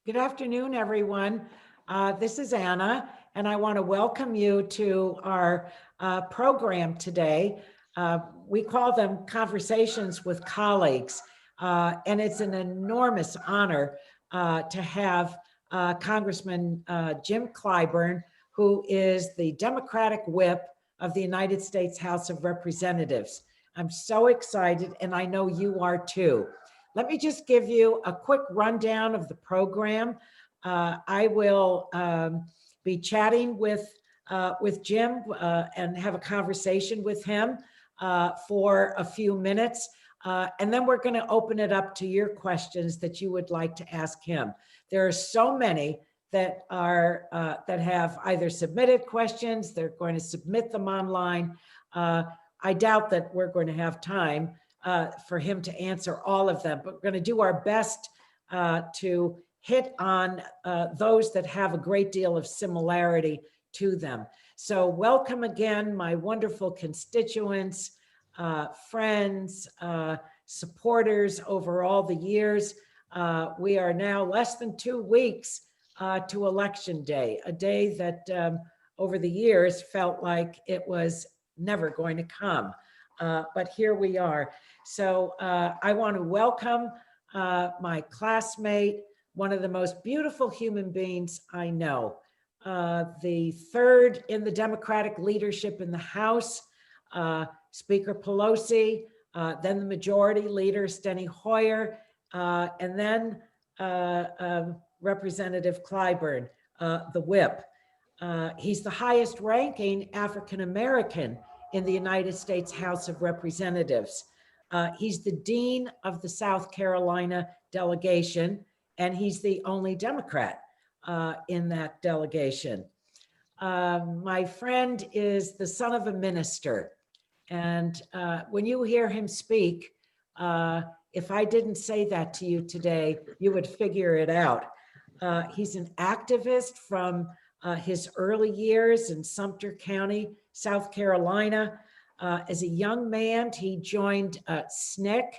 Good afternoon, everyone. This is Anna, and I want to welcome you to our program today. We call them Conversations with Colleagues, and it's an enormous honor to have Congressman Jim Clyburn, who is the Democratic Whip of the United States House of Representatives. I'm so excited, and I know you are too. Let me just give you a quick rundown of the program. I will be chatting with Jim and have a conversation with him for a few minutes. And then we're going to open it up to your questions that you would like to ask him. There are so many that are that have either submitted questions, they're going to submit them online. I doubt that we're going to have time for him to answer all of them, but we're going to do our best to hit on those that have a great deal of similarity to them. So welcome again, my wonderful constituents, friends, supporters over all the years. We are now less than 2 weeks to Election Day, a day that over the years felt like it was never going to come. But here we are. So I want to welcome my classmate, one of the most beautiful human beings I know, the third in the Democratic leadership in the House, Speaker Pelosi, then the Majority Leader, Steny Hoyer, and then Representative Clyburn, the Whip. He's the highest ranking African-American in the United States House of Representatives. He's the Dean of the South Carolina delegation, and he's the only Democrat in that delegation. My friend is the son of a minister. And when you hear him speak, if I didn't say that to you today, you would figure it out. He's an activist from his early years in Sumter County, South Carolina. As a young man, he joined SNCC.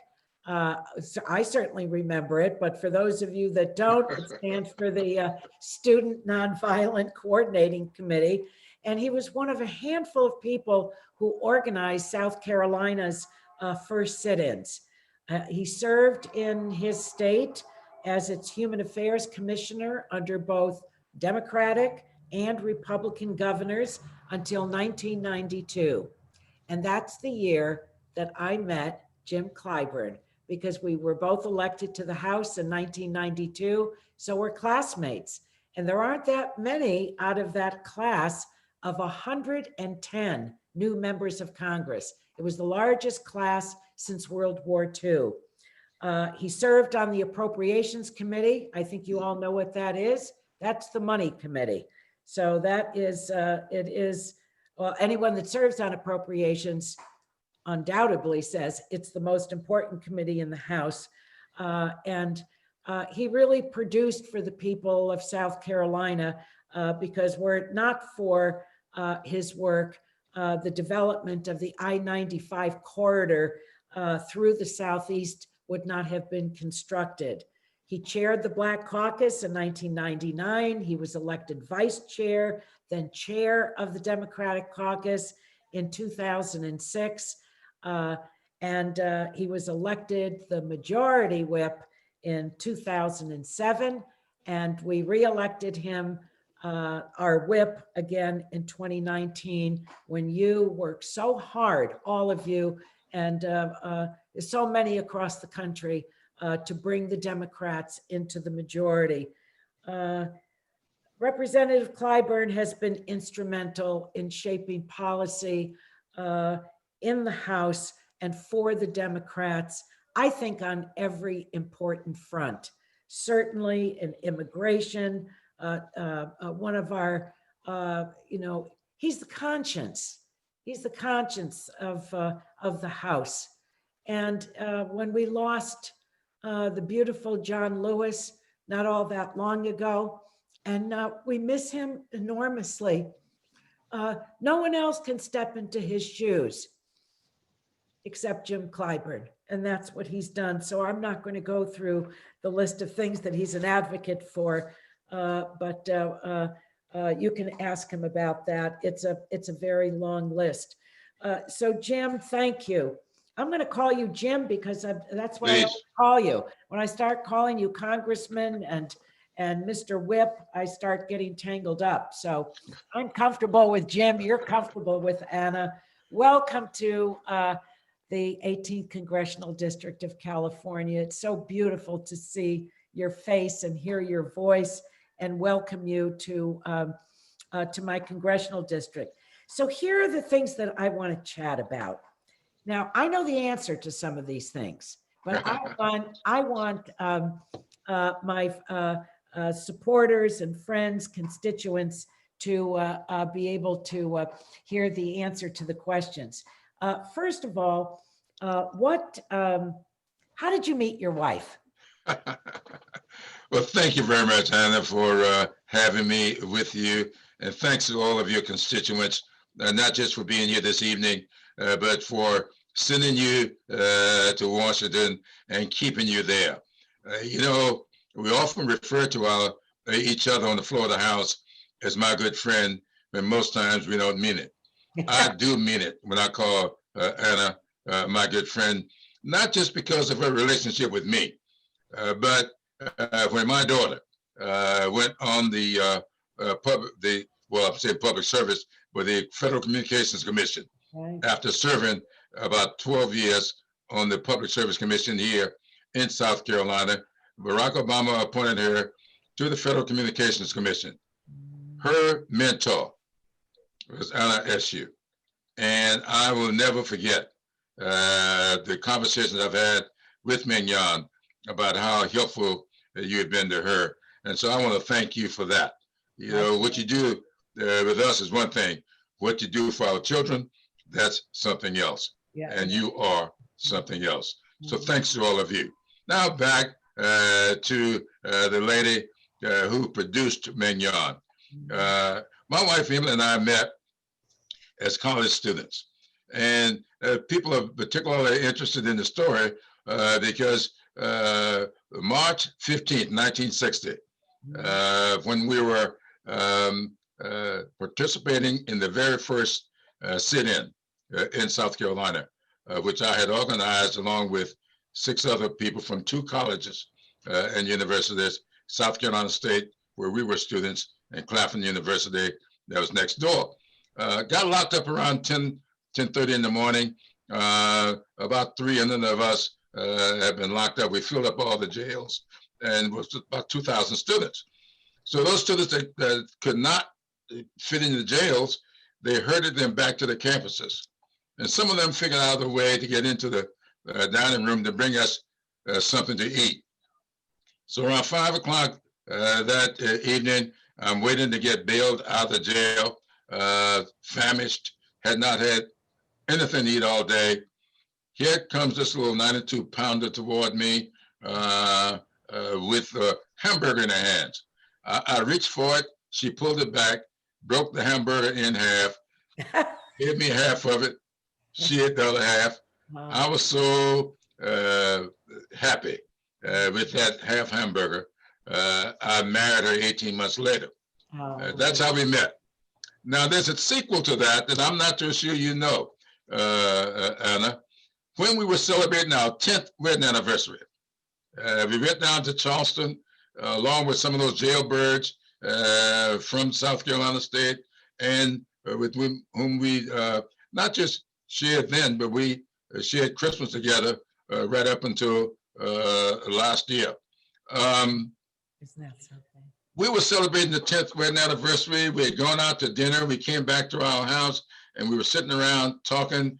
So I certainly remember it, but for those of you that don't, it stands for the Student Nonviolent Coordinating Committee. And he was one of a handful of people who organized South Carolina's first sit-ins. He served in his state as its Human Affairs Commissioner under both Democratic and Republican governors until 1992. And that's the year that I met Jim Clyburn, because we were both elected to the House in 1992, so we're classmates. And there aren't that many out of that class of 110 new members of Congress. It was the largest class since World War II. He served on the Appropriations Committee. I think you all know what that is. That's the Money Committee. So that is, well, anyone that serves on appropriations undoubtedly says it's the most important committee in the House. And he really produced for the people of South Carolina, because were it not for his work, the development of the I-95 corridor through the Southeast would not have been constructed. He chaired the Black Caucus in 1999. He was elected vice chair, then chair of the Democratic Caucus in 2006. And he was elected the Majority Whip in 2007. And we reelected him, our whip, again in 2019, when you worked so hard, all of you, and so many across the country, to bring the Democrats into the majority. Representative Clyburn has been instrumental in shaping policy in the House and for the Democrats, I think on every important front. Certainly in immigration, one of our, he's the conscience. He's the conscience of the House. And when we lost the beautiful John Lewis not all that long ago, and we miss him enormously. No one else can step into his shoes. except Jim Clyburn. And that's what he's done. So I'm not going to go through the list of things that he's an advocate for, but you can ask him about that. It's a very long list. So Jim, thank you. I'm going to call you Jim because that's what I Please. call you. When I start calling you Congressman and Mr. Whip, I start getting tangled up. So I'm comfortable with Jim. You're comfortable with Anna. Welcome to the 18th Congressional District of California. It's so beautiful to see your face and hear your voice, and welcome you to my congressional district. So here are the things that I want to chat about. Now, I know the answer to some of these things, but I want my supporters and friends, constituents to be able to hear the answer to the questions. First of all, how did you meet your wife? Well, thank you very much, Anna, for having me with you. And thanks to all of your constituents, not just for being here this evening, but for sending you to Washington and keeping you there. You know, we often refer to each other on the floor of the House as my good friend, but most times we don't mean it. I do mean it when I call Anna my good friend, not just because of her relationship with me, but when my daughter went on public service with the Federal Communications Commission, after serving about 12 years on the Public Service Commission here in South Carolina, Barack Obama appointed her to the Federal Communications Commission. Her mentor was Anna Eshoo. And I will never forget the conversations I've had with Mignon about how helpful you have been to her. And so I want to thank you for that. You know, what you do with us is one thing. What you do for our children, that's something else. Yeah. And you are something else. So thanks to all of you. Now back to the lady who produced Mignon. My wife, Emily, and I met as college students. And people are particularly interested in the story because March 15th, 1960, when we were participating in the very first sit-in in South Carolina, which I had organized along with 6 other people from 2 colleges and universities, South Carolina State, where we were students, and Claflin University, that was next door. Got locked up around 10:30 in the morning. About 300 of us have been locked up. We filled up all the jails, and it was about 2,000 students. So those students that could not fit in the jails, they herded them back to the campuses. And some of them figured out a way to get into the dining room to bring us something to eat. So around 5 o'clock that evening, I'm waiting to get bailed out of the jail, famished, had not had anything to eat all day. Here comes this little 92-pounder toward me with a hamburger in her hands. I reached for it. She pulled it back, broke the hamburger in half, gave me half of it. She ate the other half. Wow. I was so happy with that half hamburger. I married her 18 months later. Oh, that's how we met. Now, there's a sequel to that I'm not too sure you know, Anna. When we were celebrating our 10th wedding anniversary, we went down to Charleston along with some of those jailbirds from South Carolina State, and with whom we not just shared then, but we shared Christmas together right up until last year. Isn't that something? We were celebrating the 10th wedding anniversary. We had gone out to dinner. We came back to our house, and we were sitting around talking.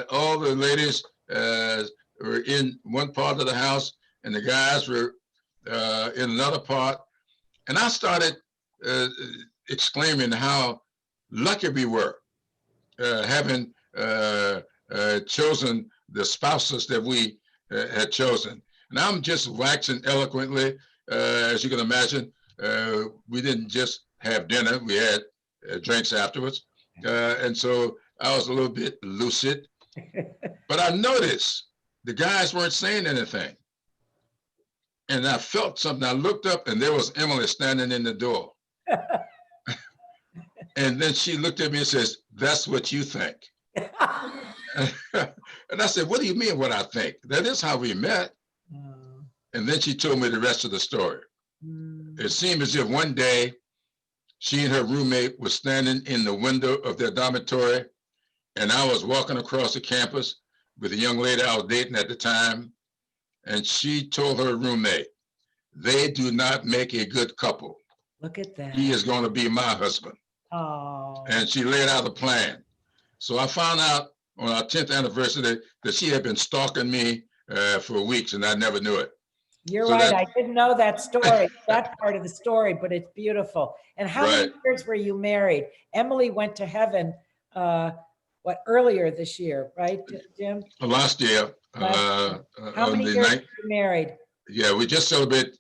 All the ladies were in one part of the house, and the guys were in another part. And I started exclaiming how lucky we were having chosen the spouses that we had chosen. And I'm just waxing eloquently, as you can imagine. We didn't just have dinner, we had drinks afterwards. And so I was a little bit lucid. But I noticed the guys weren't saying anything. And I felt something. I looked up and there was Emily standing in the door. And then she looked at me and says, "That's what you think." And I said, "What do you mean what I think? That is how we met." And then she told me the rest of the story. It seemed as if one day she and her roommate were standing in the window of their dormitory, and I was walking across the campus with a young lady I was dating at the time, and she told her roommate, "They do not make a good couple. Look at that. He is going to be my husband." Oh. And she laid out a plan. So I found out on our 10th anniversary that she had been stalking me for weeks, and I never knew it. You're So right. that- I didn't know that story, that part of the story, but it's beautiful. And how many Right. years were you married? Emily went to heaven, earlier this year, right, Jim? Last year, How on many the years night, were you married? yeah, we just celebrated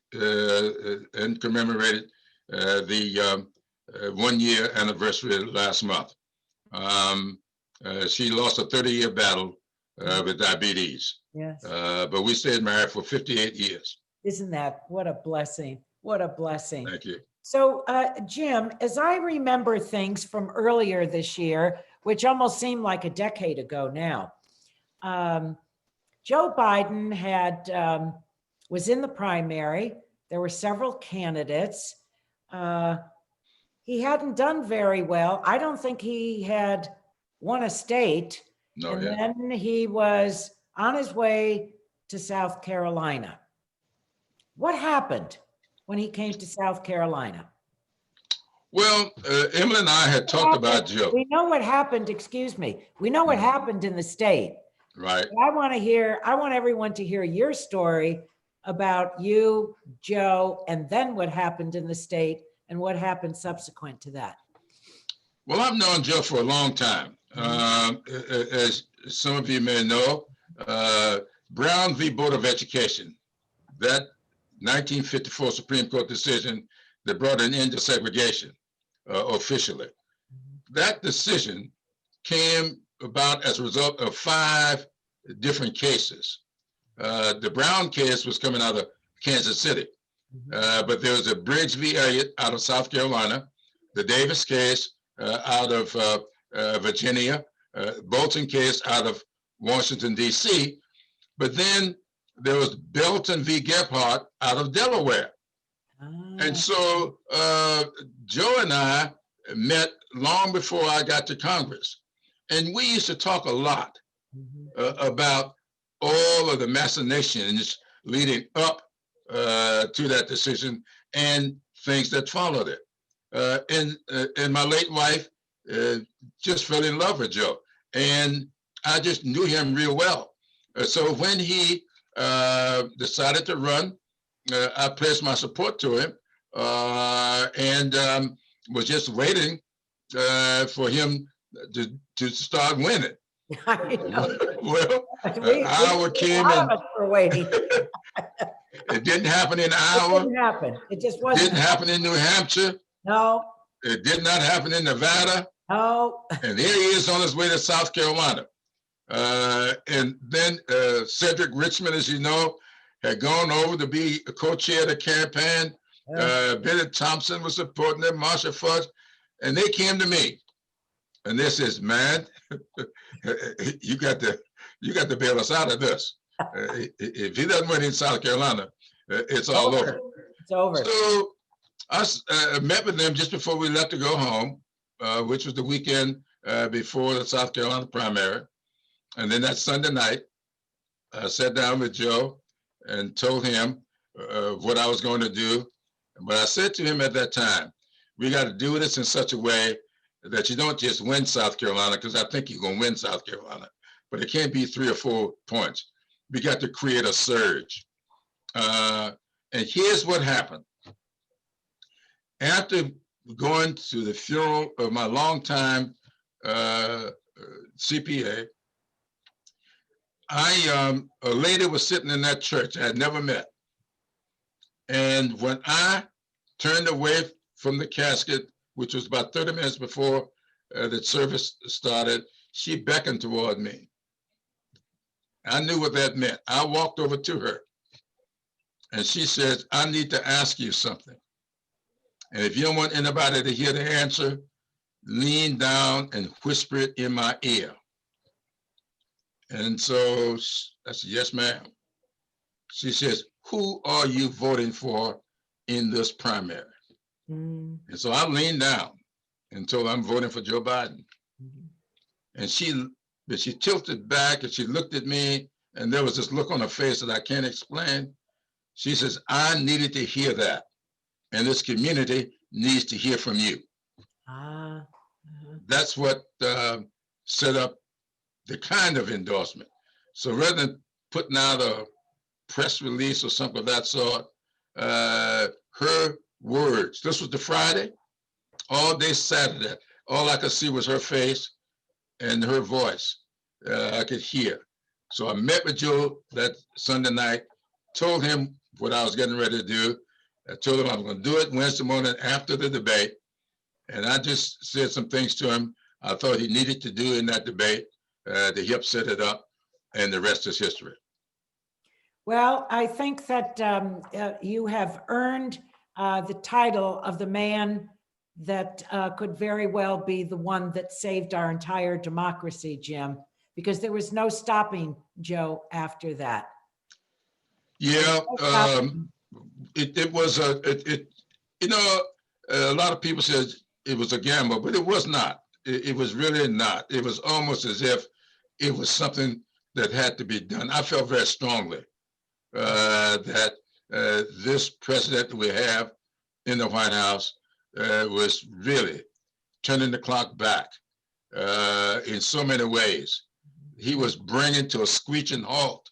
and commemorated the 1 year anniversary last month. She lost a 30-year battle with diabetes, Yes. but we stayed married for 58 years. Isn't that, what a blessing? What a blessing. Thank you. So, Jim, as I remember things from earlier this year, which almost seemed like a decade ago now, Joe Biden was in the primary. There were several candidates. He hadn't done very well. I don't think he had won a state. No, And yeah. then he was on his way to South Carolina. What happened when he came to South Carolina? Well, Emily and I had talked about Joe. We know what happened, excuse me. We know what happened in the state. Right. But I want everyone to hear your story about you, Joe, and then what happened in the state and what happened subsequent to that. Well, I've known Joe for a long time. As some of you may know, Brown v. Board of Education, that 1954 Supreme Court decision that brought an end to segregation officially. That decision came about as a result of 5 different cases. The Brown case was coming out of Kansas City, but there was a Briggs v. Elliott out of South Carolina, the Davis case out of Virginia, Bolton case out of Washington, D.C., but then there was Belton v. Gephardt out of Delaware. And so Joe and I met long before I got to Congress. And we used to talk a lot about all of the machinations leading up to that decision and things that followed it. And my late wife just fell in love with Joe. And I just knew him real well. So when he decided to run, I pledged my support to him and was just waiting for him to start winning. Well, Iowa came and we're waiting. it didn't happen in It Iowa. didn't happen. It just It wasn't. didn't happen in New Hampshire. No, It did not happen in Nevada. no. And there he is on his way to South Carolina. And then Cedric Richmond, as you know, had gone over to be a co-chair of the campaign. Bennett Thompson was supporting them, Marsha Fudge, and they came to me. And they says, "Man, you got to bail us out of this. If he doesn't win in South Carolina, it's all over." It's over. So I met with them just before we left to go home, which was the weekend before the South Carolina primary. And then that Sunday night, I sat down with Joe and told him what I was going to do. But I said to him at that time, we got to do this in such a way that you don't just win South Carolina, because I think you're going to win South Carolina, but it can't be 3 or 4 points. We got to create a surge. And here's what happened. After going to the funeral of my longtime CPA, a lady was sitting in that church I had never met. And when I turned away from the casket, which was about 30 minutes before the service started, she beckoned toward me. I knew what that meant. I walked over to her and she says, I need to ask you something. And if you don't want anybody to hear the answer, lean down and whisper it in my ear. And so I said, yes, ma'am. She says, who are you voting for in this primary? And so I leaned down and told her I'm voting for Joe Biden. And she tilted back and she looked at me and there was this look on her face that I can't explain. She says, I needed to hear that. And this community needs to hear from you. That's what set up the kind of endorsement. So rather than putting out a press release or something of that sort, her words, this was the Friday, all day Saturday, all I could see was her face and her voice. I could hear. So I met with Joe that Sunday night, told him what I was getting ready to do. I told him I was going to do it Wednesday morning after the debate. And I just said some things to him I thought he needed to do in that debate to help set it up, and the rest is history. Well, I think that you have earned the title of the man that could very well be the one that saved our entire democracy, Jim, because there was no stopping Joe after that. Yeah, it was you know, a lot of people said it was a gamble, but it was not. It was really not. It was almost as if it was something that had to be done. I felt very strongly that this president that we have in the White House was really turning the clock back in so many ways. He was bringing to a screeching halt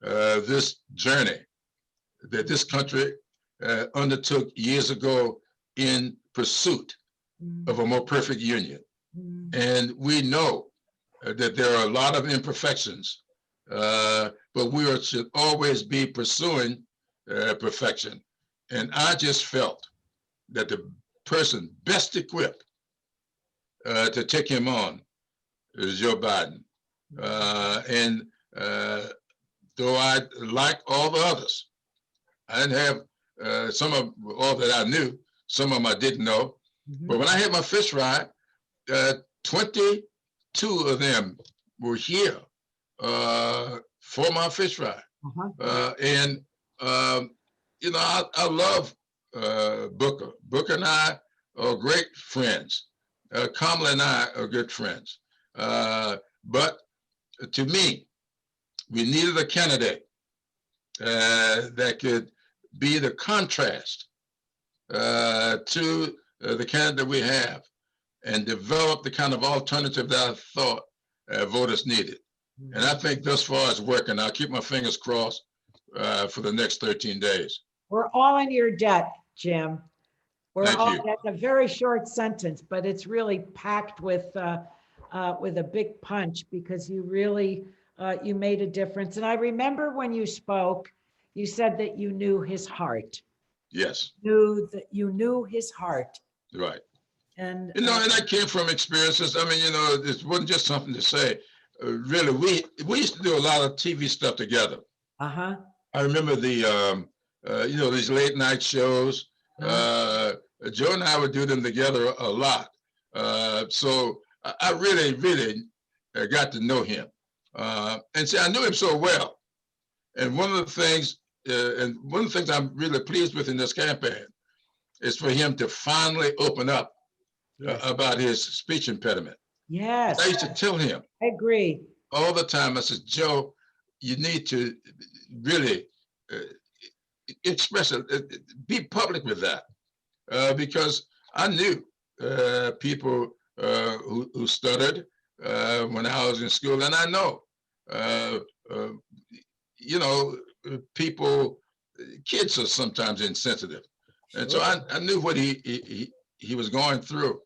this journey that this country undertook years ago in pursuit of a more perfect union. And we know that there are a lot of imperfections, but we should always be pursuing perfection. And I just felt that the person best equipped to take him on is Joe Biden. And though I like all the others, I didn't have some of all that I knew, some of them I didn't know. But when I had my fish fry, 22 of them were here for my fish fry. And, you know, I love Booker. Booker and I are great friends. Kamala and I are good friends. But to me, we needed a candidate that could be the contrast to the candidate we have and develop the kind of alternative that I thought voters needed. And I think thus far it's working. I'll keep my fingers crossed for the next 13 days. We're all in your debt, Jim. Thank you. That's a very short sentence, but it's really packed with a big punch because you really, you made a difference. And I remember when you spoke, you said that you knew his heart. Yes. You knew his heart. Right. And you know, and I came from experiences. I mean, you know, it wasn't just something to say. Really, we used to do a lot of TV stuff together. I remember the you know, these late night shows. Joe and I would do them together a lot. So I really got to know him. And see, I knew him so well. And one of the things I'm really pleased with in this campaign is for him to finally open up about his speech impediment. Yes. I used to tell him. I agree. All the time. I said, Joe, you need to really express it, be public with that. Because I knew people who stuttered when I was in school. And I know, you know, people, kids are sometimes insensitive. And so I knew what he was going through.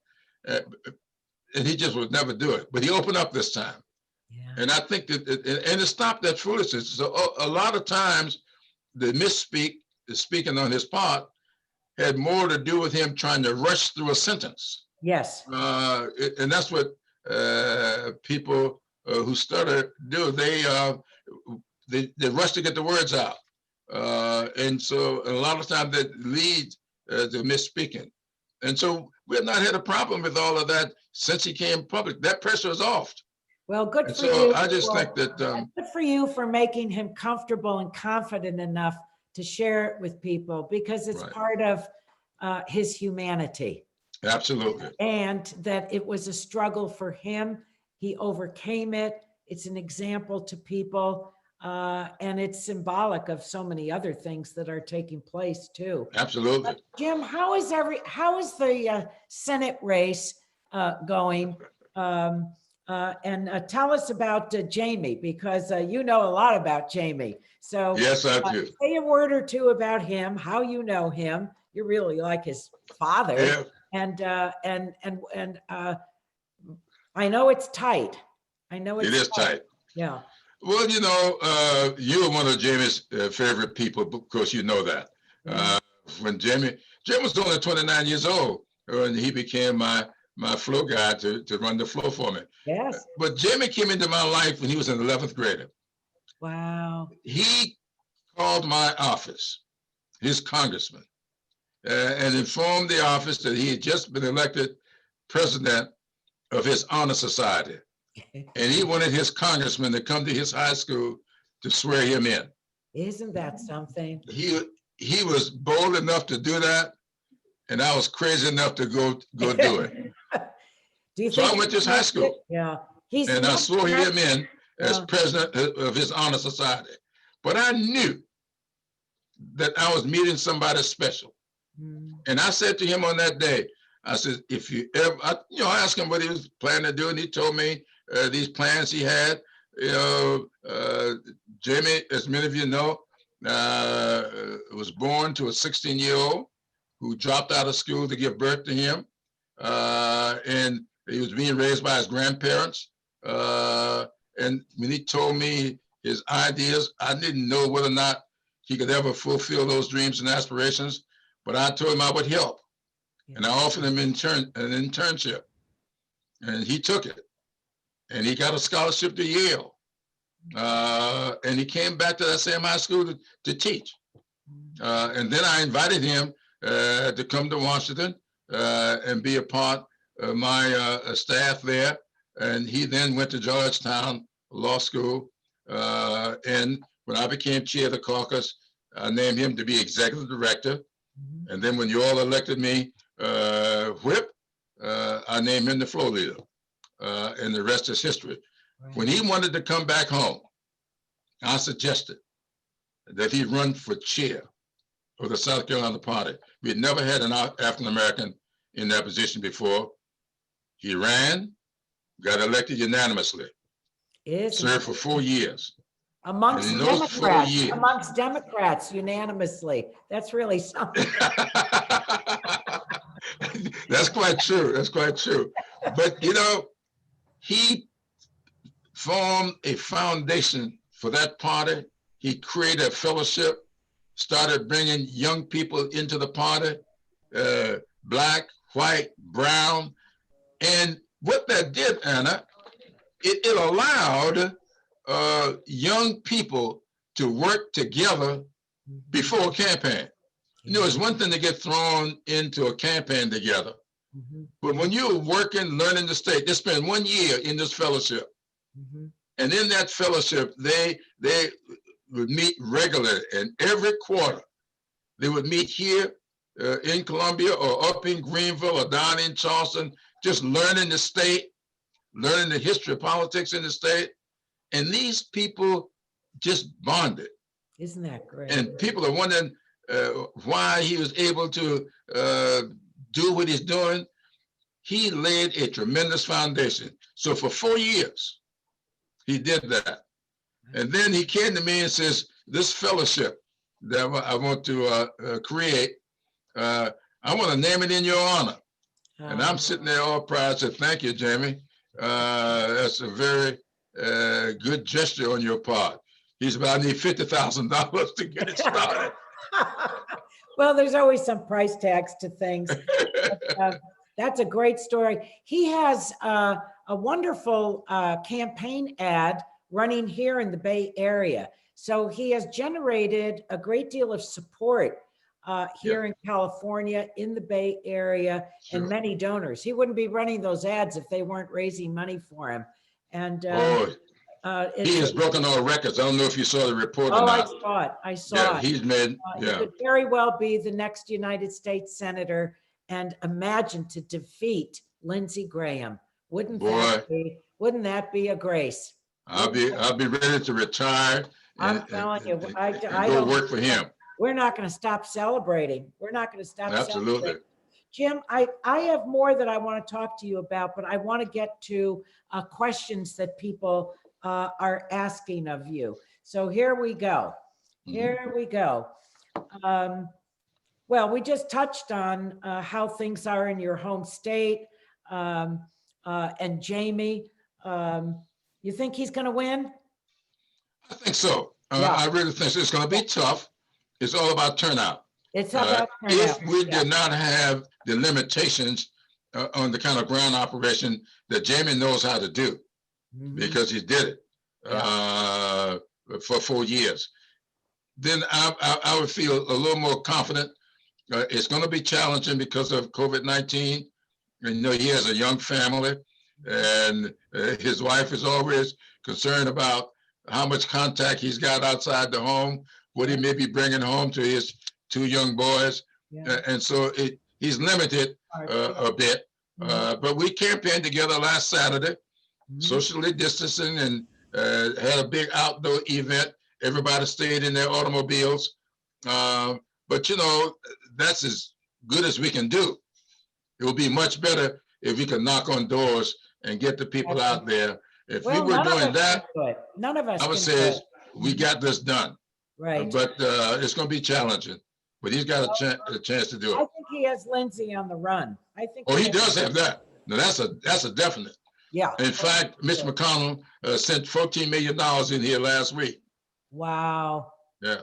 And he just would never do it. But he opened up this time. And I think that, and to stop that foolishness. So a lot of times the speaking on his part had more to do with him trying to rush through a sentence. Yes. And that's what people who stutter do. they rush to get the words out. And so a lot of times that leads to misspeaking. And so we've not had a problem with all of that since he came public. That pressure is off. Well, good And for so you. I just for- think that good for you for making him comfortable and confident enough to share it with people, because it's Right. part of his humanity. absolutely. And that it was a struggle for him. He overcame it. It's an example to people. And it's symbolic of so many other things that are taking place too. Absolutely. Jim, how is the Senate race going? And tell us about Jamie, because you know a lot about Jamie. So Yes, I do. say a word or two about him, how you know him. You're really like his father. Yeah. And I know it's tight. I know It it's is tight. Yeah. Well, you are one of Jamie's favorite people, because you know that. Yeah. When Jim was only 29 years old when he became my flow guy to run the flow for me. Yes. But Jamie came into my life when he was an 11th grader. Wow. He called my office, his congressman, and informed the office that he had just been elected president of his honor society. And he wanted his congressman to come to his high school to swear him in. Isn't that something? He was bold enough to do that, and I was crazy enough to go do it. Do you So think I went to his high school. Yeah. He's And I swore him in as Yeah. president of his honor society. But I knew that I was meeting somebody special. And I said to him on that day, I said, if you ever, I asked him what he was planning to do, and he told me these plans he had. Jamie, as many of you know, was born to a 16-year-old who dropped out of school to give birth to him. And he was being raised by his grandparents. And when he told me his ideas, I didn't know whether or not he could ever fulfill those dreams and aspirations, but I told him I would help. And I offered him an internship, and he took it. And he got a scholarship to Yale. And he came back to that same high school to teach. And then I invited him to come to Washington and be a part of my staff there. And he then went to Georgetown Law School. And when I became chair of the caucus, I named him to be executive director. And then when you all elected me whip, I named him the floor leader. And the rest is history. Right. When he wanted to come back home, I suggested that he run for chair of the South Carolina party. We had never had an African-American in that position before. He ran, got elected unanimously, served for 4 years. Amongst Democrats, unanimously. That's really something. That's quite true. That's quite true. But, he formed a foundation for that party. He created a fellowship, started bringing young people into the party, black, white, brown. And what that did, Anna, it allowed young people to work together before a campaign. It's one thing to get thrown into a campaign together. But when you're working, learning the state, they spend 1 year in this fellowship. And in that fellowship, they would meet regularly, and every quarter they would meet here in Columbia or up in Greenville or down in Charleston, just learning the state, learning the history of politics in the state. And these people just bonded. Isn't that great? And people are wondering why he was able to do what he's doing. He laid a tremendous foundation. So for 4 years, he did that. And then he came to me and says, this fellowship that I want to create, I want to name it in your honor. And I'm sitting there all proud. I said, thank you, Jamie. That's a very good gesture on your part. He said, well, I need $50,000 to get it started. Well, there's always some price tags to things. That's a great story. He has a wonderful campaign ad running here in the Bay Area. So he has generated a great deal of support Yeah, here in California, in the Bay Area, and sure. many donors. He wouldn't be running those ads if they weren't raising money for him. And Oh, he it's, has broken all records. I don't know if you saw the report or oh, I not. saw it. I Yeah, saw it. he's made, He yeah, could very well be the next United States Senator, and imagine to defeat Lindsey Graham. boy, Wouldn't that be a grace? Wouldn't I'll be ready to retire I'm telling you, and I go don't, work for him. we're not going to stop celebrating. We're not going to stop Absolutely. celebrating. Jim, I have more that I want to talk to you about, but I want to get to questions that people are asking of you. So here we go. Here we go. Um, well, we just touched on how things are in your home state. And Jamie, you think he's going to win? I think so. Yeah, I really think so. It's going to be tough. It's all about turnout. it's about If turnout. we Yeah. did not have the limitations on the kind of ground operation that Jamie knows how to do, Mhm. because he did it for 4 years, then I would feel a little more confident. It's going to be challenging because of COVID-19. You know, he has a young family, and his wife is always concerned about how much contact he's got outside the home, what he may be bringing home to his two young boys. Yeah. And so he's limited a bit. But we campaigned together last Saturday, socially distancing, and had a big outdoor event. Everybody stayed in their automobiles. But, you know, that's as good as we can do. It would be much better if we could knock on doors and get the people out there. If we Well, were none of doing us can that, do it. None of us I would can say do it. we got this done. Right. But it's going to be challenging. But he's got a chance to do I it. think he has Lindsay on the run. I think. Oh, he does have that. Now that's a definite. Yeah. In fact, Mitch McConnell sent $14 million in here last week. Wow. Yeah.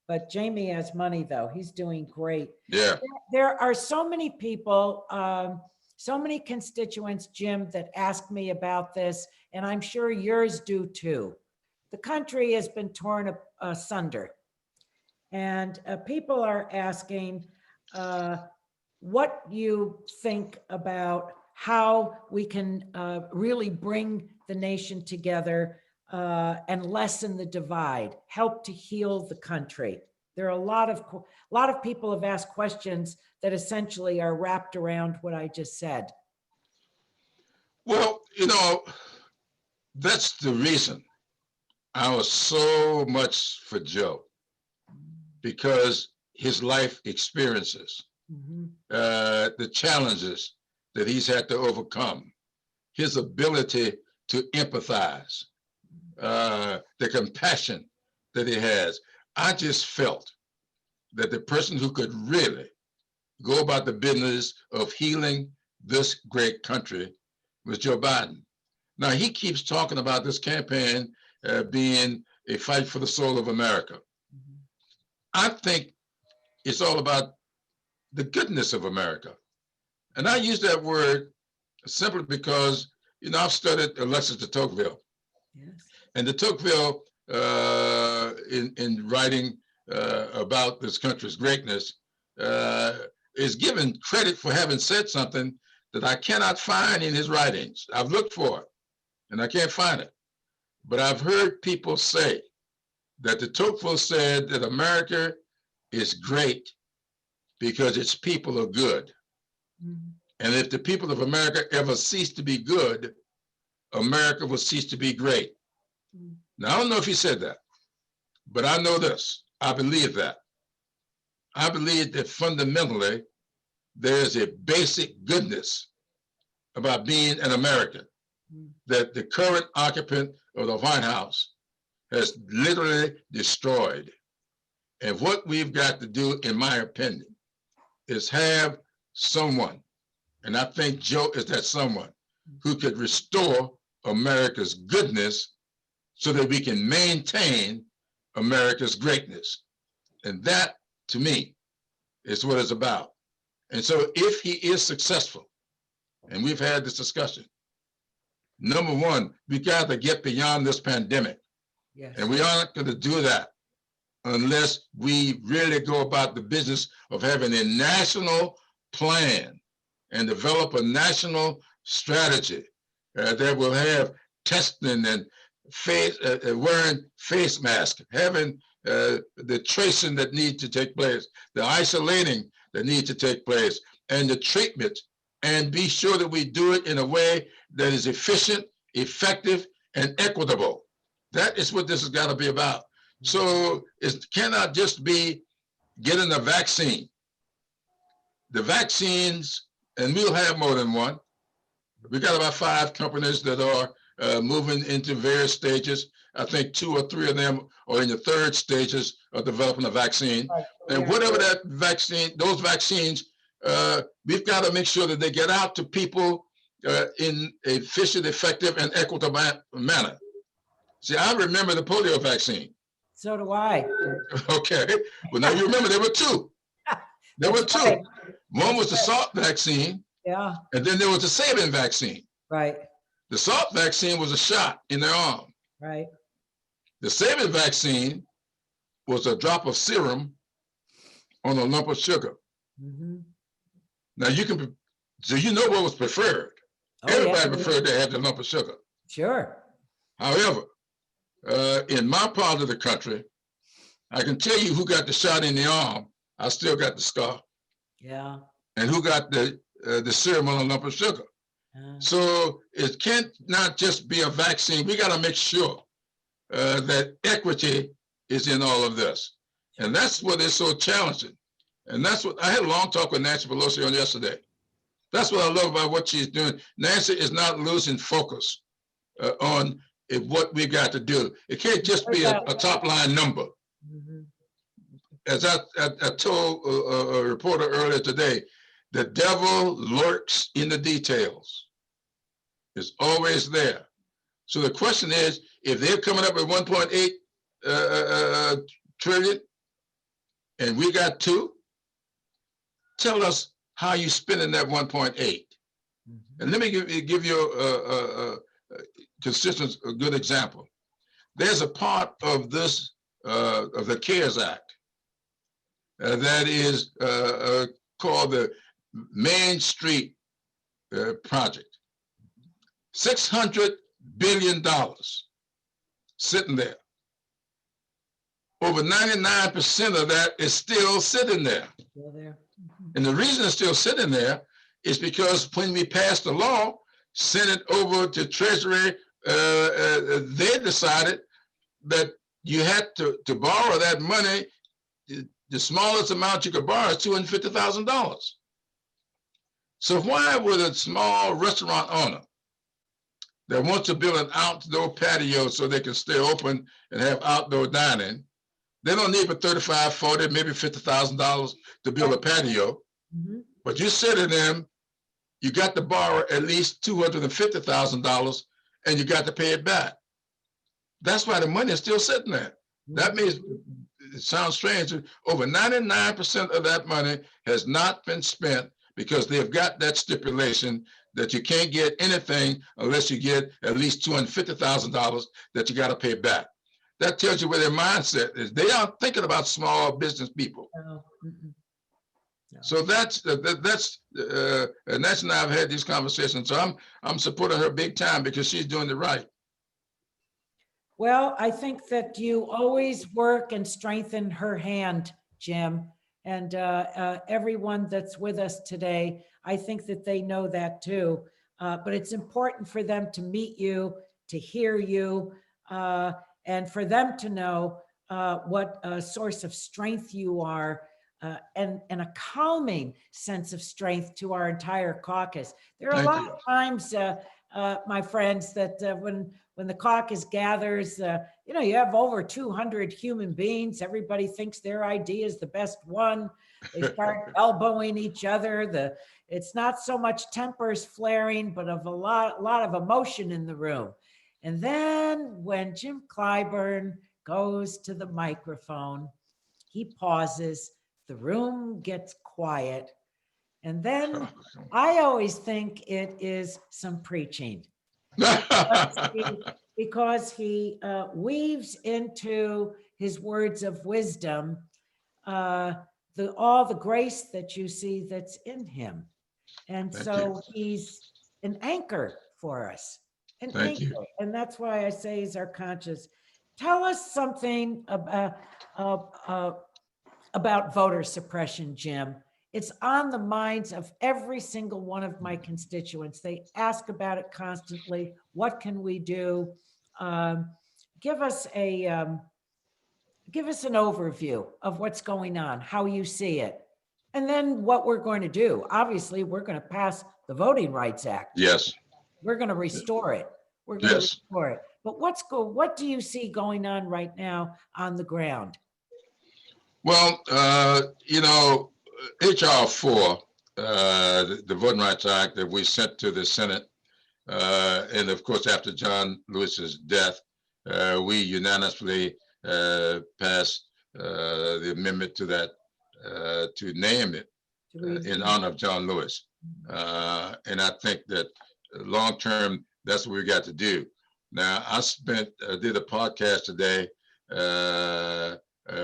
But Jamie has money though. He's doing great. Yeah. There are so many people, so many constituents, Jim, that ask me about this, and I'm sure yours do too. The country has been torn asunder, and people are asking what you think about how we can really bring the nation together and lessen the divide, help to heal the country. There are a lot of people have asked questions that essentially are wrapped around what I just said. Well, you know, that's the reason I was so much for Joe, because his life experiences, the challenges that he's had to overcome, his ability to empathize, the compassion that he has. I just felt that the person who could really go about the business of healing this great country was Joe Biden. Now, he keeps talking about this campaign being a fight for the soul of America. I think it's all about the goodness of America. And I use that word simply because, you know, I've studied Alexis de Tocqueville. Yes. And de Tocqueville, in writing about this country's greatness, is given credit for having said something that I cannot find in his writings. I've looked for it, and I can't find it. But I've heard people say that de Tocqueville said that America is great because its people are good. And if the people of America ever cease to be good, America will cease to be great. Now, I don't know if he said that, but I know this. I believe that. I believe that fundamentally, there's a basic goodness about being an American that the current occupant of the White House has literally destroyed. And what we've got to do, in my opinion, is have someone, and I think Joe is that someone, who could restore America's goodness so that we can maintain America's greatness. And that, to me, is what it's about. And so if he is successful, and we've had this discussion, number one, we got to get beyond this pandemic. Yes. And we aren't going to do that unless we really go about the business of having a national plan and develop a national strategy that will have testing and wearing face masks, having the tracing that needs to take place, the isolating that needs to take place, and the treatment, and be sure that we do it in a way that is efficient, effective, and equitable. That is what this has got to be about. So it cannot just be getting a vaccine. The vaccines, and we'll have more than one. We got about 5 companies that are moving into various stages. I think 2 or 3 of them are in the 3rd stages of developing a vaccine. Right. And whatever that vaccine, those vaccines, we've got to make sure that they get out to people in a efficient, effective, and equitable manner. See, I remember the polio vaccine. So do I. Okay. Well, now you remember there were 2. There were 2. Right. One was the Salk vaccine. Yeah. And then there was the Sabin vaccine. Right. The Salk vaccine was a shot in their arm. Right. The Sabin vaccine was a drop of serum on a lump of sugar. Mm-hmm. Now you can, so you know what was preferred. Oh, everybody preferred to have the lump of sugar. Sure. However, in my part of the country, I can tell you who got the shot in the arm. I still got the scar. Yeah. And who got the serum on a lump of sugar. So it can't not just be a vaccine. We got to make sure that equity is in all of this. And that's what is so challenging. And that's what I had a long talk with Nancy Pelosi on yesterday. That's what I love about what she's doing. Nancy is not losing focus on what we got to do. It can't just be a top line number. Mm-hmm. As I told a reporter earlier today, the devil lurks in the details. It's always there. So the question is, if they're coming up with 1.8 trillion and we got 2, tell us how you spending that 1.8. Mm-hmm. And let me give you a good example. There's a part of this, of the CARES Act that is called the Main Street project. $600 billion sitting there. Over 99% of that is still sitting there. Still there. Mm-hmm. And the reason it's still sitting there is because when we passed the law, sent it over to Treasury, they decided that you had to borrow that money. The smallest amount you could borrow is $250,000. So why would a small restaurant owner that wants to build an outdoor patio so they can stay open and have outdoor dining, they don't need but $35,000, $40,000, maybe $50,000 to build a patio. Mm-hmm. But you say to them, you got to borrow at least $250,000 and you got to pay it back. That's why the money is still sitting there. Mm-hmm. That means, it sounds strange, over 99% of that money has not been spent because they've got that stipulation that you can't get anything unless you get at least $250,000 that you got to pay back. That tells you where their mindset is. They aren't thinking about small business people. No. No. So that's and that's and I've had these conversations. So I'm supporting her big time because she's doing it right. Well, I think that you always work and strengthen her hand, Jim, and everyone that's with us today. I think that they know that too. But it's important for them to meet you, to hear you, and for them to know what a source of strength you are, and a calming sense of strength to our entire caucus. There are a lot of times, my friends, that when the caucus gathers, you have over 200 human beings. Everybody thinks their idea is the best one. They start elbowing each other. It's not so much tempers flaring, but of a lot of emotion in the room. And then when Jim Clyburn goes to the microphone, he pauses, the room gets quiet. And then I always think it is some preaching. because he weaves into his words of wisdom uh, all the grace that you see that's in him. And Thank you. so he's an anchor for us, an Thank you. anchor. And that's why I say he's our conscience. Tell us something uh, uh, about voter suppression, Jim. It's on the minds of every single one of my constituents. They ask about it constantly. What can we do? Um, give us give us an overview of what's going on, how you see it, and then what we're going to do. Obviously, we're going to pass the Voting Rights Act. Yes. We're going to restore it. We're going to Yes. restore it. But what do you see going on right now on the ground? Well, HR 4, the Voting Rights Act that we sent to the Senate, and of course, after John Lewis's death, we unanimously passed the amendment to that to name it in honor of John Lewis. And I think that long term, that's what we got to do. Now, I did a podcast today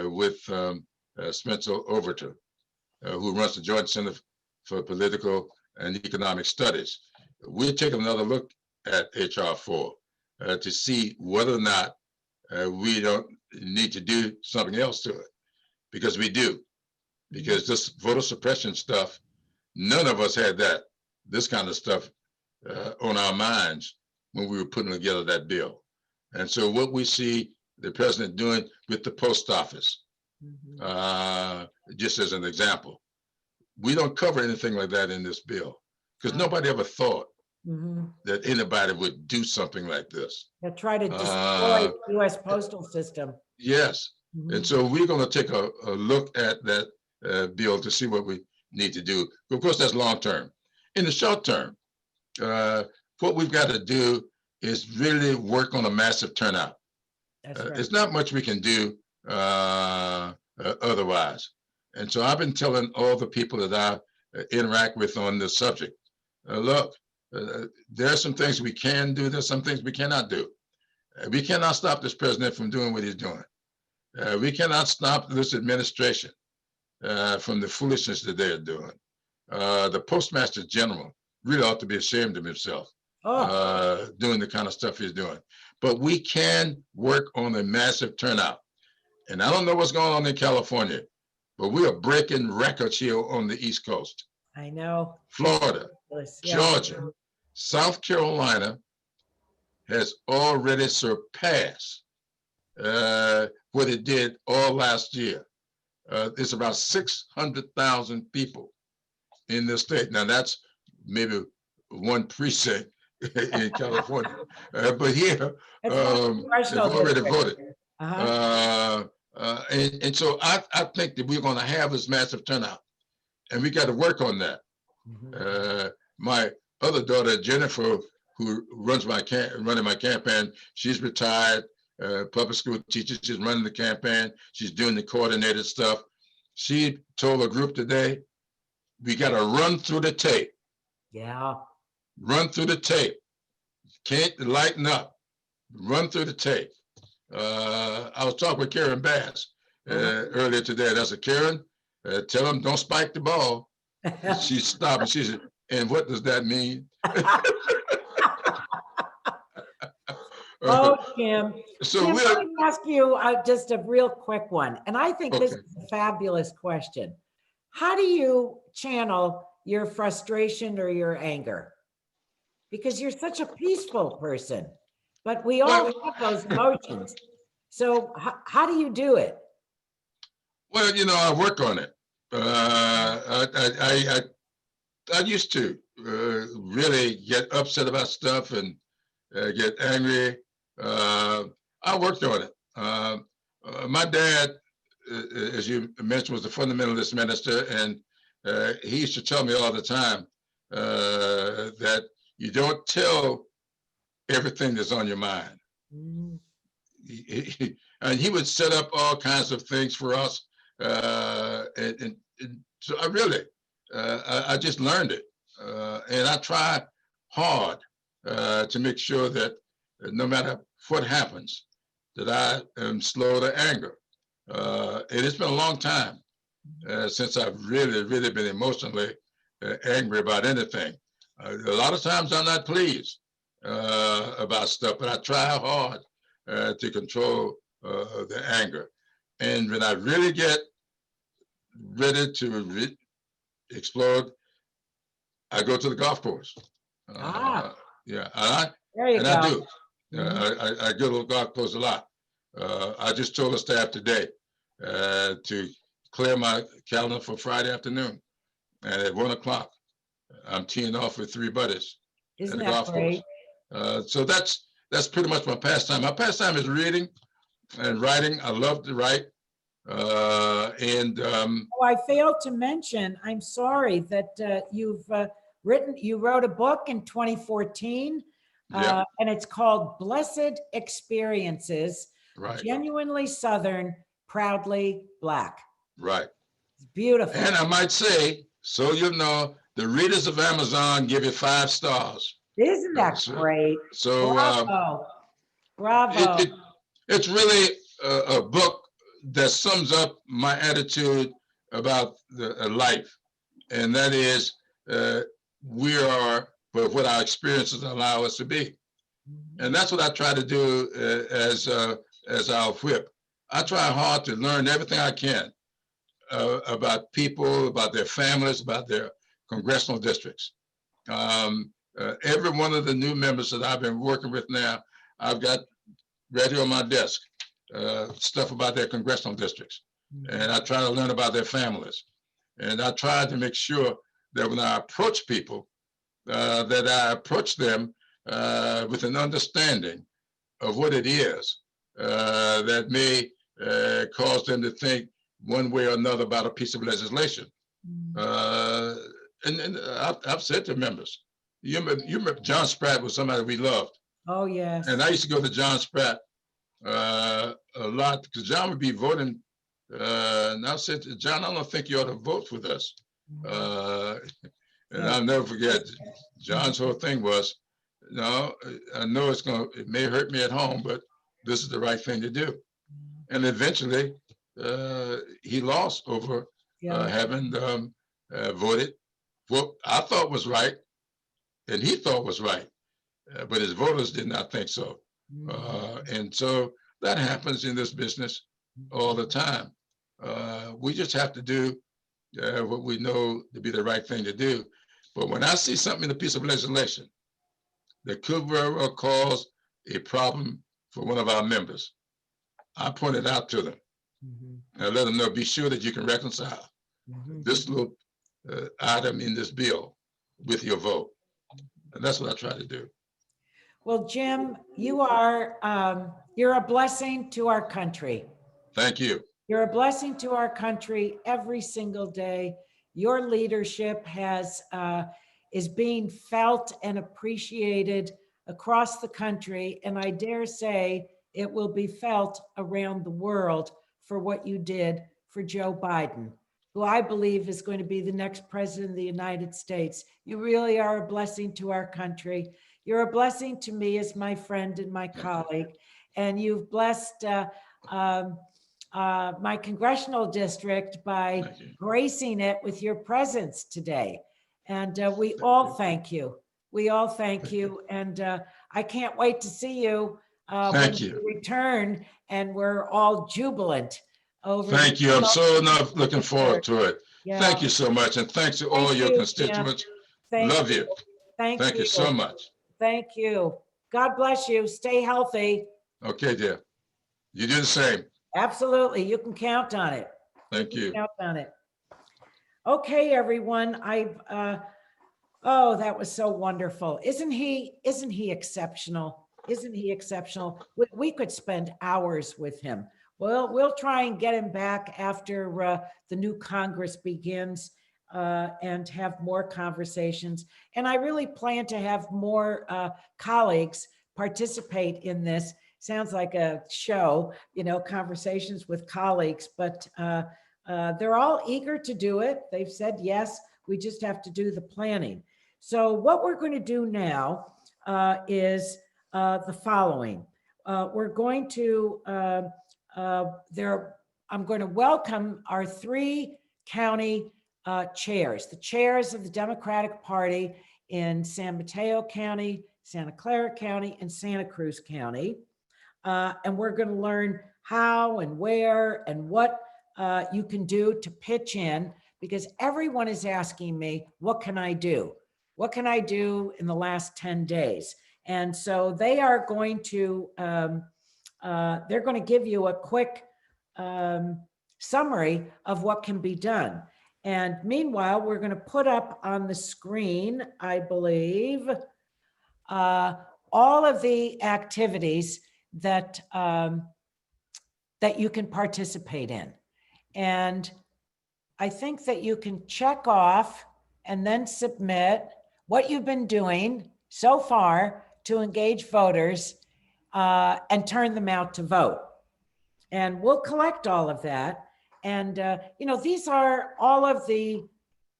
with Spencer Overton, who runs the Joint Center for Political and Economic Studies. We're taking another look at HR 4 to see whether or not we don't need to do something else to it, because we do. Because this voter suppression stuff, none of us had this kind of stuff on our minds when we were putting together that bill. And so what we see the president doing with the post office, just as an example, we don't cover anything like that in this bill, because nobody ever thought that anybody would do something like this. They'll try to destroy the U.S. postal system. Yes. And so we're going to take a look at that bill to see what we need to do. Of course, that's long term. In the short term, what we've got to do is really work on a massive turnout. That's right. It's not much we can do otherwise. And so I've been telling all the people that I interact with on this subject, look, there are some things we can do. There's some things we cannot do. We cannot stop this president from doing what he's doing. We cannot stop this administration from the foolishness that they're doing. The Postmaster General really ought to be ashamed of himself doing the kind of stuff he's doing. But we can work on a massive turnout. And I don't know what's going on in California, but we are breaking records here on the East Coast. I know. Florida, Georgia, South Carolina has already surpassed what it did all last year. It's about 600,000 people in this state. Now that's maybe one precinct in California, but here they've already voted. And so I think that we're going to have this massive turnout, and we got to work on that. My other daughter, Jennifer, who runs running my campaign, she's retired, public school teacher. She's running the campaign. She's doing the coordinated stuff. She told a group today, we got to run through the tape. Yeah. Run through the tape. Can't lighten up. Run through the tape. I was talking with Karen Bass earlier today. And I said, Karen, tell them don't spike the ball. She stopped and she said, and what does that mean? Oh, Jim. So Jim, let me ask you just a real quick one. And I think this is a fabulous question. How do you channel your frustration or your anger? Because you're such a peaceful person, but we all have those emotions. So how do you do it? Well, I work on it. I used to really get upset about stuff and get angry. I worked on it. My dad, as you mentioned, was a fundamentalist minister, and he used to tell me all the time that you don't tell everything that's on your mind. And he would set up all kinds of things for us. And so I really, I just learned it. And I try hard to make sure that no matter what happens, that I am slow to anger. It has been a long time since I've really been emotionally angry about anything. A lot of times I'm not pleased about stuff, but I try hard to control the anger. And when I really get ready to explode, I go to the golf course. Yeah, there you and I go. do. I go to the golf course a lot. I just told the staff today to clear my calendar for Friday afternoon. And at 1 o'clock, I'm teeing off with 3 buddies at Isn't the that golf course. great? So that's pretty much my pastime. My pastime is reading and writing. I love to write. Oh, I failed to mention, I'm sorry that you wrote a book in 2014, Yeah, and it's called Blessed Experiences, right, Genuinely Southern, Proudly Black. right. It's beautiful. And I might say, so you know, the readers of Amazon give it 5 stars. Isn't that So, great? so Bravo. Bravo. it's really a book that sums up my attitude about life, and that is we are what our experiences allow us to be, and that's what I try to do as our whip. I try hard to learn everything I can about people, about their families, about their congressional districts. Every one of the new members that I've been working with now, I've got right here on my desk stuff about their congressional districts. And I try to learn about their families. And I try to make sure that when I approach people, that I approach them with an understanding of what it is that may cause them to think one way or another about a piece of legislation. And I've said to members, you remember John Spratt was somebody we loved. Oh, yes. And I used to go to John Spratt a lot because John would be voting. And I said, John, I don't think you ought to vote with us. And I'll never forget, John's whole thing was, no, I know it may hurt me at home, but this is the right thing to do. And eventually, he lost over having voted what I thought was right, and he thought was right, but his voters did not think so. And so that happens in this business all the time. We just have to do what we know to be the right thing to do. But when I see something in a piece of legislation that could very well cause a problem for one of our members, I point it out to them. And let them know, be sure that you can reconcile this little item in this bill with your vote. And that's what I try to do. Well, Jim, you're a blessing to our country. Thank you. You're a blessing to our country every single day. Your leadership is being felt and appreciated across the country, and I dare say it will be felt around the world for what you did for Joe Biden, who I believe is going to be the next president of the United States. You really are a blessing to our country. You're a blessing to me as my friend and my colleague, and you've blessed my congressional district by gracing it with your presence today. And we all thank you. We all thank you. And I can't wait to see you when you return, and we're all jubilant over. Thank you. I'm so looking forward to it. Yeah. Thank you so much. And thanks to all your constituents. Love you. Thank you so much. Thank you. God bless you. Stay healthy. Okay, dear. You do the same. Absolutely. You can count on it. Thank you. Count on it. Okay, everyone. Oh, that was so wonderful. Isn't he exceptional? Isn't he exceptional? We could spend hours with him. Well, we'll try and get him back after the new Congress begins and have more conversations. And I really plan to have more colleagues participate in this. Sounds like a show, conversations with colleagues, but they're all eager to do it. They've said yes. We just have to do the planning. So what we're going to do now is the following. we're going to, I'm going to welcome our 3 county chairs, the chairs of the Democratic Party in San Mateo County, Santa Clara County, and Santa Cruz County. And we're going to learn how and where and what you can do to pitch in, because everyone is asking me, what can I do? What can I do in the last 10 days? And so they are going to, they're going to give you a quick summary of what can be done. And meanwhile, we're going to put up on the screen, I believe, all of the activities that that you can participate in. And I think that you can check off and then submit what you've been doing so far to engage voters and turn them out to vote. And we'll collect all of that. And, you know, these are all of the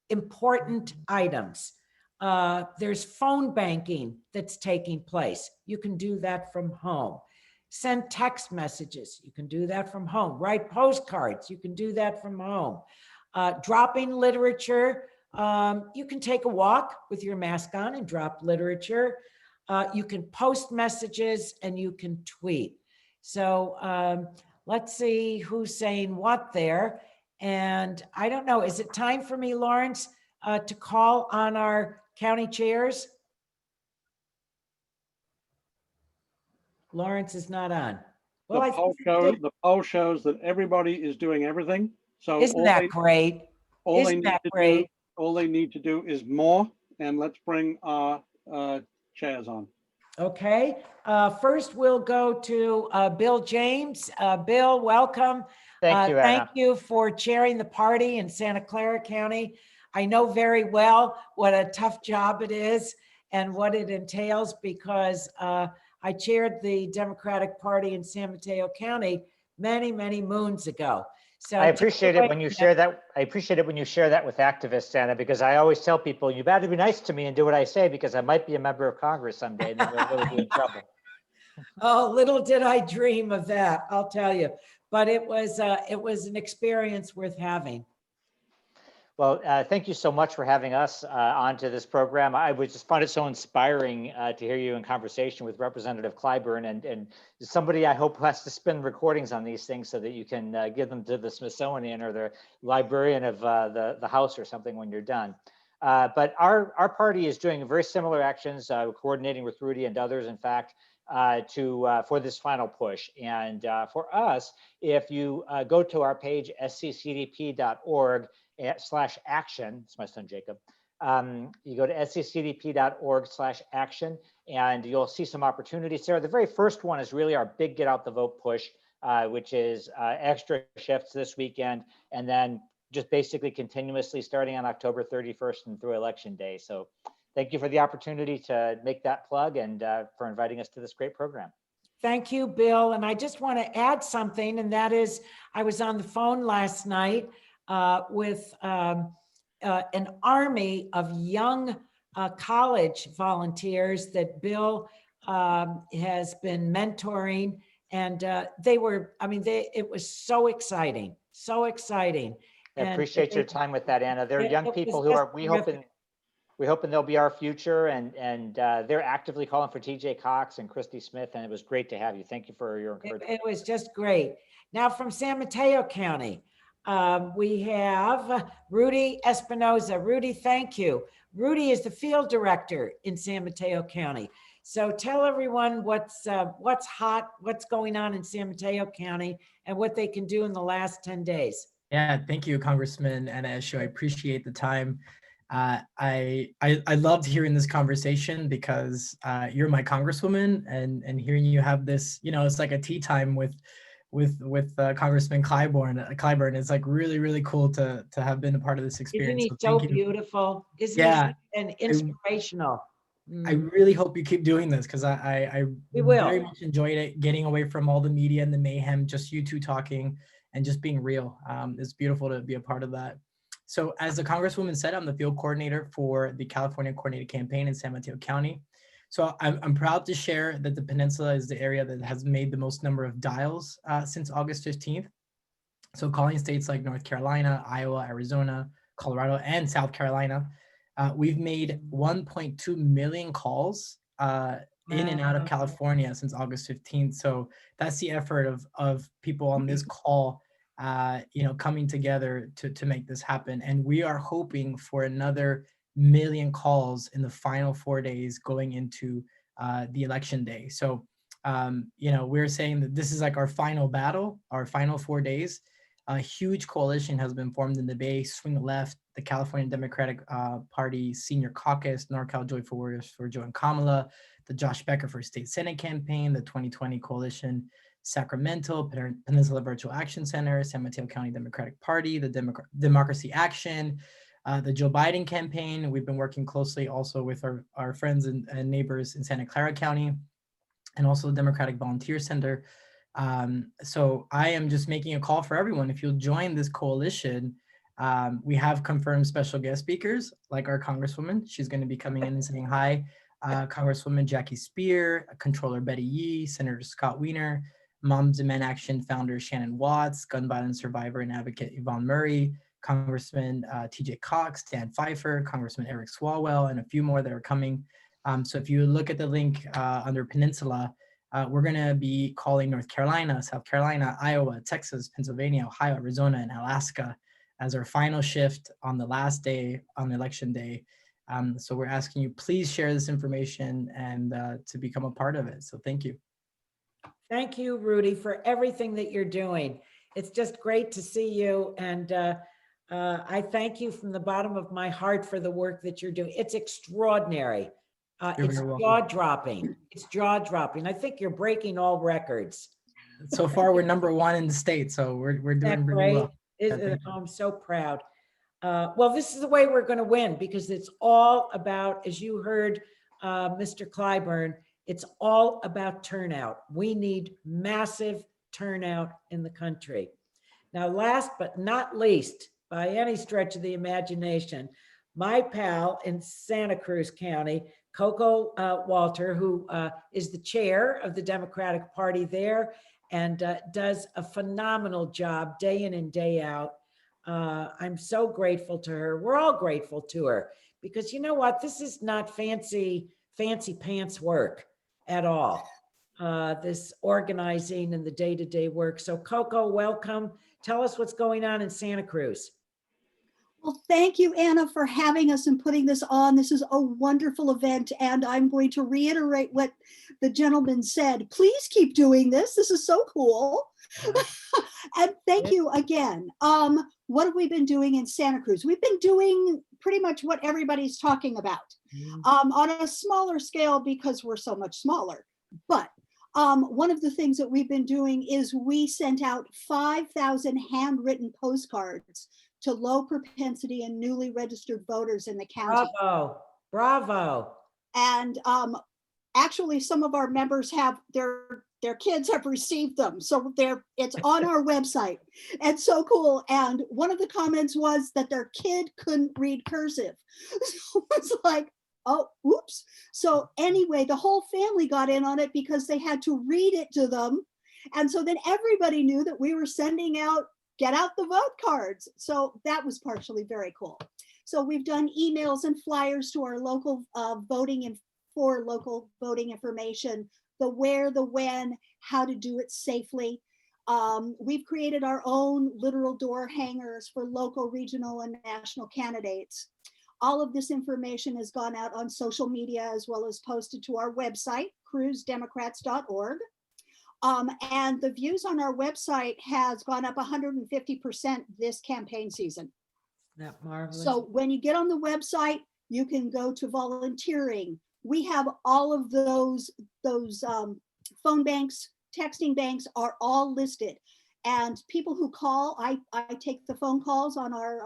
important items. There's phone banking that's taking place. You can do that from home. Send text messages. You can do that from home. Write postcards. You can do that from home. Dropping literature. You can take a walk with your mask on and drop literature. You can post messages and you can tweet. So let's see who's saying what there. And I don't know, is it time for me, Lawrence, to call on our county chairs? Lawrence is not on. Well, the poll shows that everybody is doing everything. So isn't that great? Isn't that great? All they need to do is more. And let's bring our chairs on. Okay. First, we'll go to Bill James. Bill, welcome. Thank you, Anna. Thank you for chairing the party in Santa Clara County. I know very well what a tough job it is and what it entails, because I chaired the Democratic Party in San Mateo County many, many moons ago. So I appreciate it when you share that. I appreciate it when you share that with activists, Anna, because I always tell people, you better be nice to me and do what I say, because I might be a member of Congress someday and then we'll really be in trouble. Oh, little did I dream of that, I'll tell you. But it was an experience worth having. Well, thank you so much for having us onto this program. I would just find it so inspiring to hear you in conversation with Representative Clyburn, and somebody I hope who has to spin recordings on these things so that you can give them to the Smithsonian or the librarian of the House or something when you're done. But our party is doing very similar actions, coordinating with Rudy and others, in fact, for this final push. And for us, if you go to our page, sccdp.org/action, it's my son Jacob, you go to sccdp.org/action and you'll see some opportunities there. The very first one is really our big Get Out the Vote push, which is extra shifts this weekend, and then just basically continuously starting on October 31st and through Election Day. So thank you for the opportunity to make that plug and for inviting us to this great program. Thank you, Bill. And I just want to add something, and that is, I was on the phone last night with an army of young college volunteers that Bill has been mentoring. And they were, I mean, it was so exciting, so exciting. I appreciate your time with that, Anna. They're young people who are, we hoping they'll be our future, and they're actively calling for TJ Cox and Christy Smith, and it was great to have you. Thank you for your encouragement. It was just great. Now from San Mateo County, we have Rudy Espinoza. Rudy, thank you. Rudy is the field director in San Mateo County. So tell everyone what's hot, what's going on in San Mateo County, and what they can do in the last 10 days. Yeah, thank you, Congressman Anna Eshoo. I appreciate the time. I loved hearing this conversation because you're my congresswoman, and hearing you have this, you know, it's like a tea time with Congressman Clyburn. It's like really, really cool to have been a part of this experience. Isn't he so beautiful? Isn't he and inspirational? I really hope you keep doing this, because I very much enjoyed it, getting away from all the media and the mayhem, just you two talking and just being real. It's beautiful to be a part of that. So as the Congresswoman said, I'm the field coordinator for the California Coordinated Campaign in San Mateo County. So I'm proud to share that the peninsula is the area that has made the most number of dials since August 15th. So calling states like North Carolina, Iowa, Arizona, Colorado, and South Carolina, we've made 1.2 million calls in and out of California since August 15th. So that's the effort of people on this call, coming together to make this happen. And we are hoping for another million calls in the final 4 days going into the election day. So, we're saying that this is like our final battle, our final 4 days. A huge coalition has been formed in the Bay, Swing Left, the California Democratic Party Senior Caucus, NorCal Joyful Warriors for Joe and Kamala, the Josh Becker for State Senate campaign, the 2020 Coalition, Sacramento, Peninsula Virtual Action Center, San Mateo County Democratic Party, the Democracy Action, the Joe Biden campaign. We've been working closely also with our friends and neighbors in Santa Clara County, and also the Democratic Volunteer Center. So I am just making a call for everyone. If you'll join this coalition, we have confirmed special guest speakers like our Congresswoman. She's going to be coming in and saying hi. Congresswoman Jackie Spear, Controller Betty Yee, Senator Scott Wiener, Moms and Men Action founder Shannon Watts, gun violence survivor and advocate Yvonne Murray, Congressman TJ Cox, Dan Pfeiffer, Congressman Eric Swalwell, and a few more that are coming. So if you look at the link under Peninsula, we're going to be calling North Carolina, South Carolina, Iowa, Texas, Pennsylvania, Ohio, Arizona, and Alaska as our final shift on the last day, on election day. So we're asking you, please share this information and to become a part of it. So thank you. Thank you, Rudy, for everything that you're doing. It's just great to see you. And I thank you from the bottom of my heart for the work that you're doing. It's extraordinary. It's jaw-dropping. It's jaw-dropping. I think you're breaking all records. So far, we're #1 in the state, so we're doing really well. I'm so proud. Well, this is the way we're going to win, because it's all about, as you heard, Mr. Clyburn, it's all about turnout. We need massive turnout in the country. Now, last but not least, by any stretch of the imagination, my pal in Santa Cruz County, Coco Walter, who is the chair of the Democratic Party there and does a phenomenal job day in and day out. I'm so grateful to her. We're all grateful to her, because you know what? This is not fancy pants work at all. This organizing and the day-to-day work. So Coco, welcome. Tell us what's going on in Santa Cruz. Well, thank you, Anna, for having us and putting this on. This is a wonderful event, and I'm going to reiterate what the gentleman said. Please keep doing this. This is so cool. And thank you again. What have we been doing in Santa Cruz? We've been doing pretty much what everybody's talking about, on a smaller scale because we're so much smaller. But one of the things that we've been doing is we sent out 5,000 handwritten postcards to low propensity and newly registered voters in the county. Bravo, bravo. And actually some of our members have their kids have received them. So it's on our website. And so cool. And one of the comments was that their kid couldn't read cursive. So it's like, oh, oops. So anyway, the whole family got in on it because they had to read it to them. And so then everybody knew that we were sending out get out the vote cards. So that was partially very cool. So we've done emails and flyers to our local voting and for local voting information, the where, the when, how to do it safely. We've created our own literal door hangers for local, regional, and national candidates. All of this information has gone out on social media as well as posted to our website, cruisedemocrats.org. And the views on our website has gone up 150% this campaign season. Isn't that marvelous? So when you get on the website, you can go to volunteering. We have all of those phone banks, texting banks are all listed. And people who call, I take the phone calls on our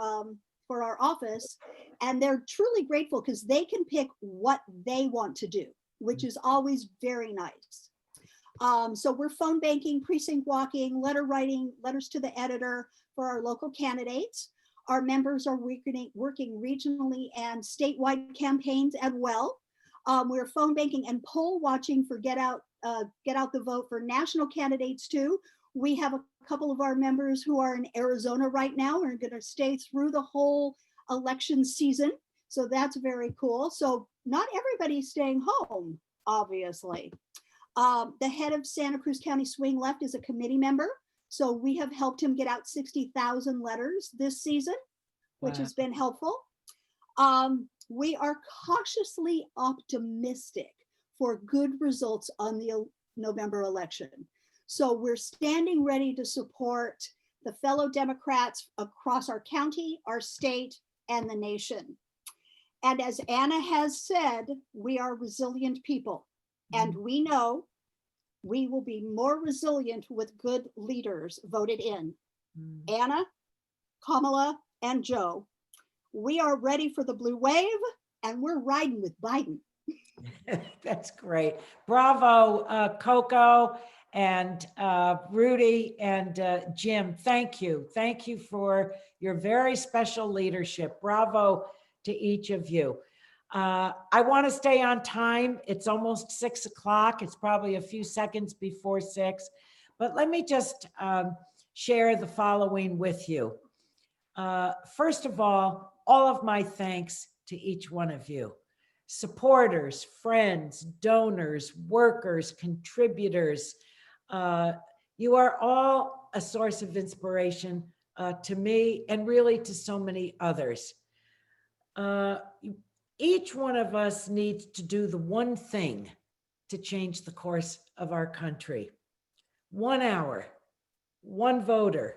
for our office, and they're truly grateful because they can pick what they want to do, which is always very nice. So we're phone banking, precinct walking, letter writing, letters to the editor for our local candidates. Our members are working regionally and statewide campaigns as well. We're phone banking and poll watching for Get Out the Vote for national candidates too. We have a couple of our members who are in Arizona right now. We're going to stay through the whole election season. So that's very cool. So not everybody's staying home, obviously. The head of Santa Cruz County Swing Left is a committee member. So we have helped him get out 60,000 letters this season, which has been helpful. We are cautiously optimistic for good results on the November election. So we're standing ready to support the fellow Democrats across our county, our state, and the nation. And as Anna has said, we are resilient people. And we know we will be more resilient with good leaders voted in. Anna, Kamala, and Joe, we are ready for the blue wave, and we're riding with Biden. That's great. Bravo, Coco and Rudy and Jim. Thank you. Thank you for your very special leadership. Bravo to each of you. I want to stay on time. It's almost 6 o'clock. It's probably a few seconds before 6, but let me just share the following with you. First of all of my thanks to each one of you. Supporters, friends, donors, workers, contributors. You are all a source of inspiration to me and really to so many others. Each one of us needs to do the one thing to change the course of our country. 1 hour, one voter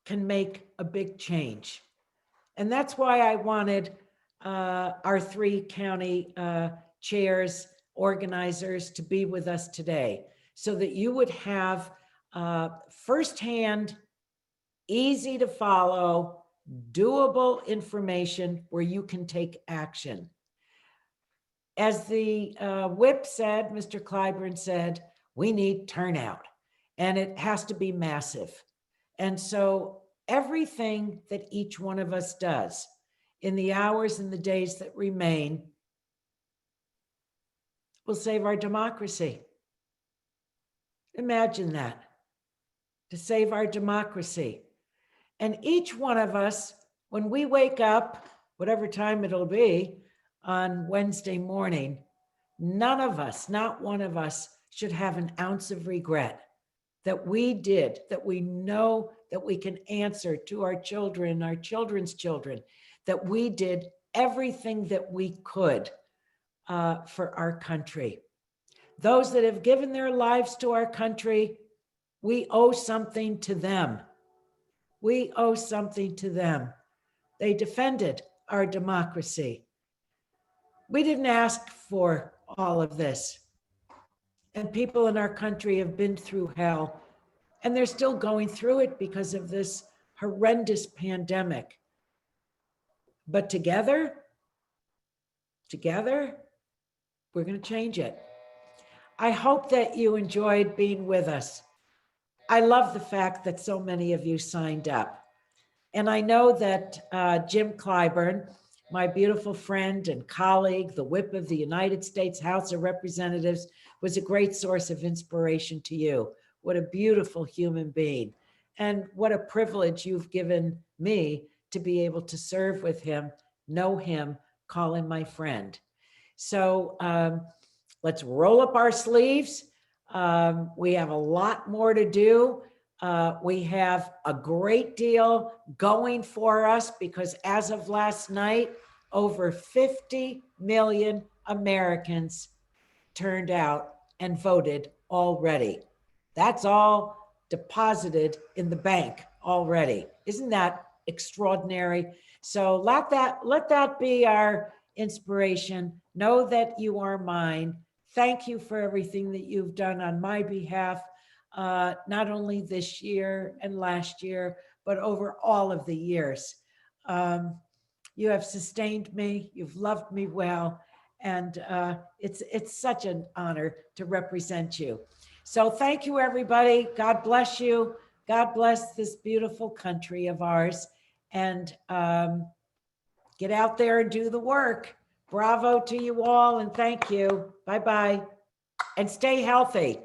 can make a big change. And that's why I wanted our 3 county chairs, organizers to be with us today so that you would have firsthand, easy to follow, doable information where you can take action. As the whip said, Mr. Clyburn said, we need turnout and it has to be massive. And so everything that each one of us does in the hours and the days that remain will save our democracy. Imagine that, to save our democracy. And each one of us, when we wake up, whatever time it'll be on Wednesday morning, none of us, not one of us, should have an ounce of regret that we did, that we know that we can answer to our children, our children's children, that we did everything that we could for our country. Those that have given their lives to our country, we owe something to them. We owe something to them. They defended our democracy. We didn't ask for all of this. And people in our country have been through hell, and they're still going through it because of this horrendous pandemic. But together, we're going to change it. I hope that you enjoyed being with us. I love the fact that so many of you signed up. And I know that Jim Clyburn, my beautiful friend and colleague, the whip of the United States House of Representatives, was a great source of inspiration to you. What a beautiful human being. And what a privilege you've given me to be able to serve with him, know him, call him my friend. So let's roll up our sleeves. We have a lot more to do. We have a great deal going for us because as of last night, over 50 million Americans turned out and voted already. That's all deposited in the bank already. Isn't that extraordinary? So let that be our inspiration. Know that you are mine. Thank you for everything that you've done on my behalf, not only this year and last year, but over all of the years. You have sustained me, you've loved me well, and it's such an honor to represent you. So thank you, everybody. God bless you. God bless this beautiful country of ours. And get out there and do the work. bravo to you all and thank you. Bye-bye. And stay healthy.